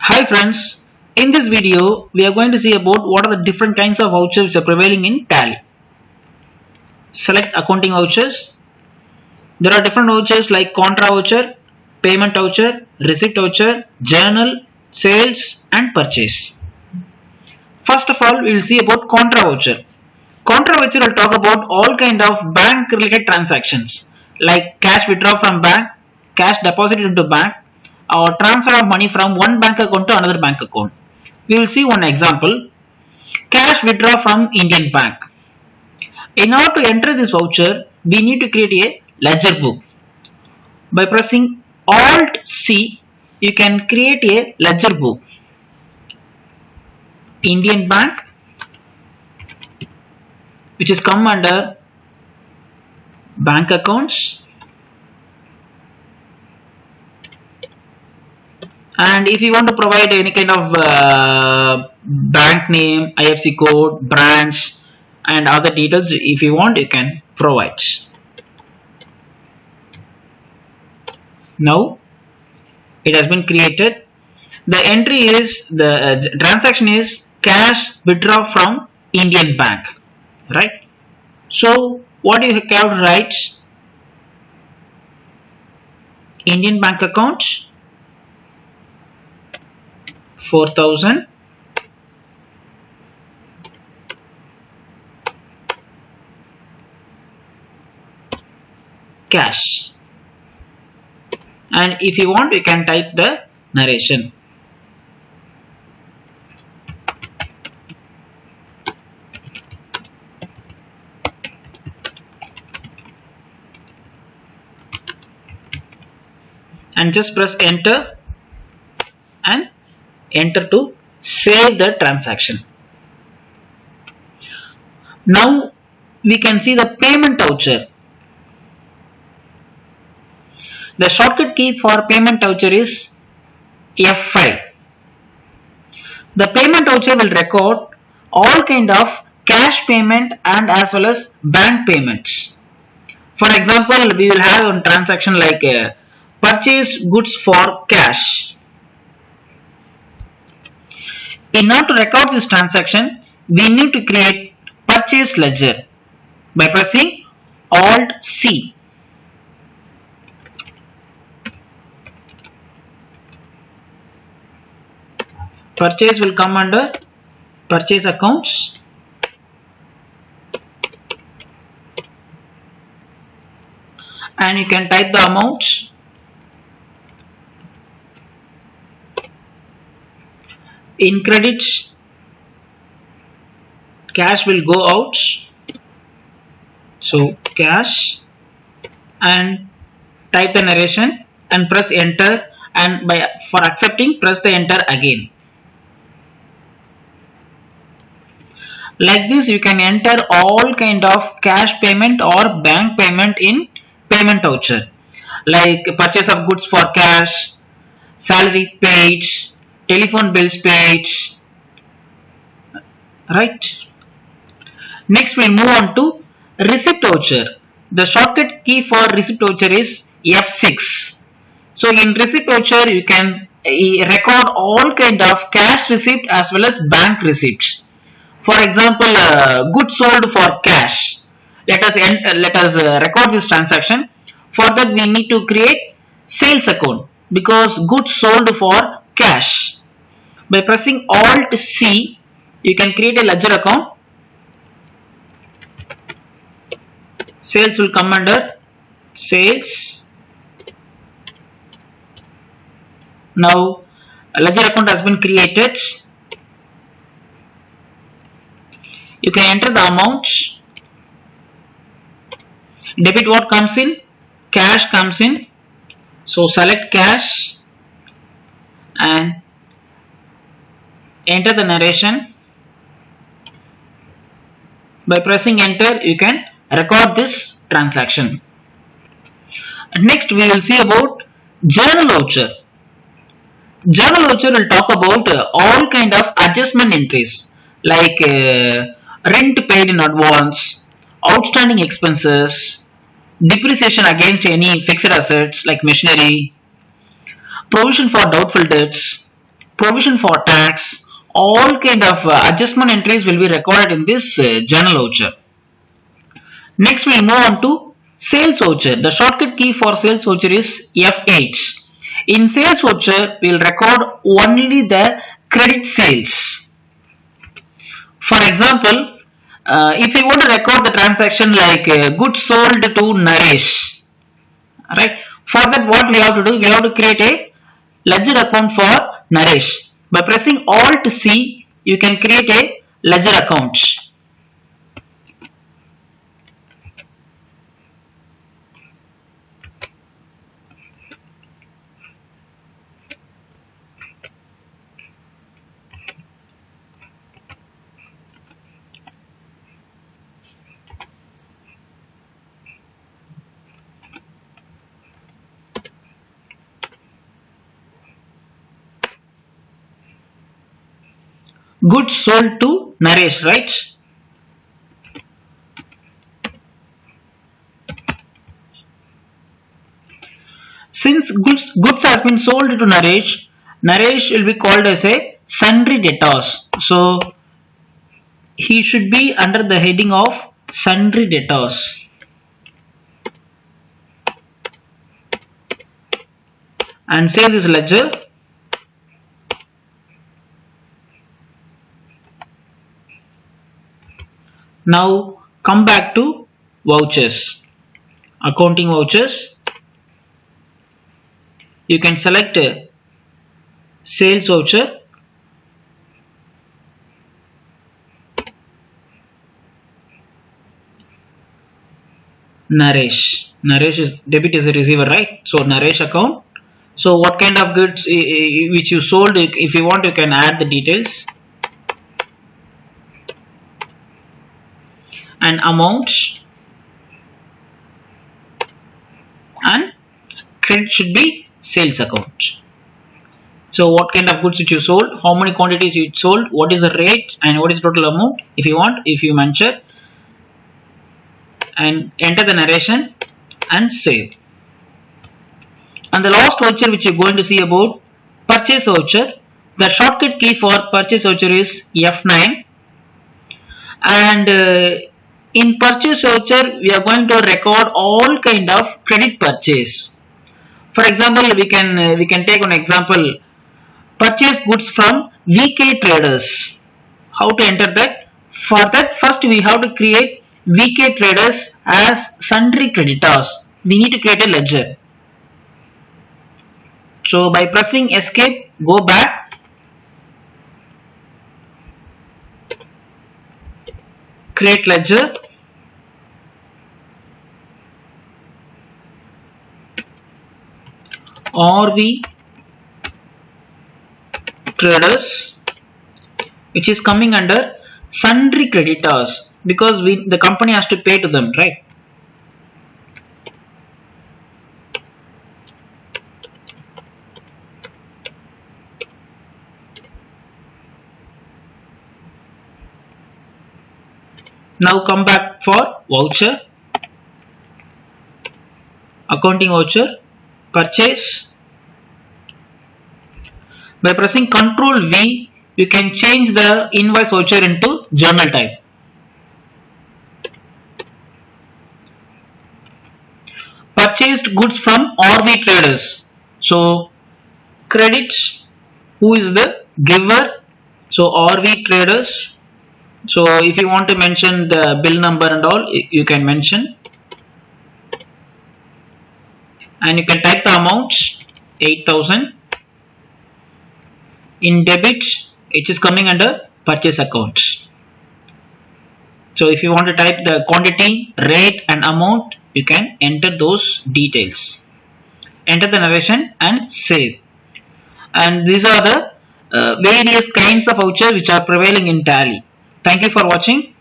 Hi friends, in this video we are going to see about what are the different kinds of vouchers which are prevailing in Tally. Select accounting vouchers. There are different vouchers like contra voucher, payment voucher, receipt voucher, journal, sales and purchase. First of all we will see about contra voucher. Contra voucher will talk about all kind of bank related transactions like cash withdraw from bank, cash deposited into bank, or transfer of money from one bank account to another bank account. We will see one example. Cash withdraw from Indian Bank. In order to enter this voucher, we need to create a ledger book. By pressing Alt C, you can create a ledger book. Indian Bank, which is come under bank accounts. And if you want to provide any kind of bank name, IFSC code, branch and other details, if you want, you can provide. Now it has been created. The entry is the transaction is cash withdraw from Indian Bank, right? So what you have to write? Indian Bank account 4,000 cash, and if you want you can type the narration. And just press enter and enter to save the transaction. Now we can see the payment voucher. The shortcut key for payment voucher is F5. The payment voucher will record all kind of cash payment and as well as bank payments. For example, we will have a transaction like purchase goods for cash. In order to record this transaction, we need to create purchase ledger by pressing Alt C. Purchase will come under purchase accounts. And you can type the amount. In credits, cash will go out. So cash, and type the narration and press enter, and for accepting press the enter again. Like this you can enter all kind of cash payment or bank payment in payment voucher, like purchase of goods for cash, salary paid, telephone bills paid, right? Next we move on to receipt voucher. The shortcut key for receipt voucher is F6. So in receipt voucher you can record all kind of cash receipt as well as bank receipts. For example, goods sold for cash. Let us record this transaction. For that we need to create sales account because goods sold for cash. By pressing Alt C, you can create a ledger account. Sales will come under sales. Now a ledger account has been created. You can enter the amount. Debit what comes in? Cash comes in. So select cash and enter the narration. By pressing enter you can record this transaction. Next we will see about journal voucher. Journal voucher will talk about all kind of adjustment entries like rent paid in advance, outstanding expenses, depreciation against any fixed assets like machinery, provision for doubtful debts, provision for tax, all kind of adjustment entries will be recorded in this journal voucher. Next we move on to sales voucher. The shortcut key for sales voucher is F8. In sales voucher we will record only the credit sales. For example, if we want to record the transaction like goods sold to Naresh, right? For that what we have to do? We have to create a ledger account for Naresh. By pressing Alt C, you can create a ledger account. Goods sold to Naresh, right? Since goods has been sold to Naresh, Naresh will be called as a sundry debtors. So he should be under the heading of sundry debtors. And save this ledger. Now come back to vouchers, accounting vouchers. You can select sales voucher, Naresh. Naresh is debit is a receiver, right? So Naresh account. So what kind of goods which you sold, if you want you can add the details. And amount, and credit should be sales account. So what kind of goods you sold, how many quantities you sold, what is the rate, and what is the total amount. If you want, if you mention, and enter the narration and save. And the last voucher which you are going to see about purchase voucher. The shortcut key for purchase voucher is F9. And in purchase voucher we are going to record all kind of credit purchase. For example, we can take an example, purchase goods from VK traders. How to enter that? For that first we have to create VK traders as sundry creditors. We need to create a ledger. So by pressing escape, go back, create ledger, RV traders, which is coming under sundry creditors because the company has to pay to them, right? Now come back for voucher, accounting voucher, purchase. By pressing Ctrl V, you can change the invoice voucher into journal type. Purchased goods from RV traders. So credits, who is the giver? So RV traders. So if you want to mention the bill number and all, you can mention. And you can type the amount 8,000. In debit, it is coming under purchase account. So if you want to type the quantity, rate and amount, you can enter those details. Enter the narration and save. And these are the various kinds of vouchers which are prevailing in Tally. Thank you for watching.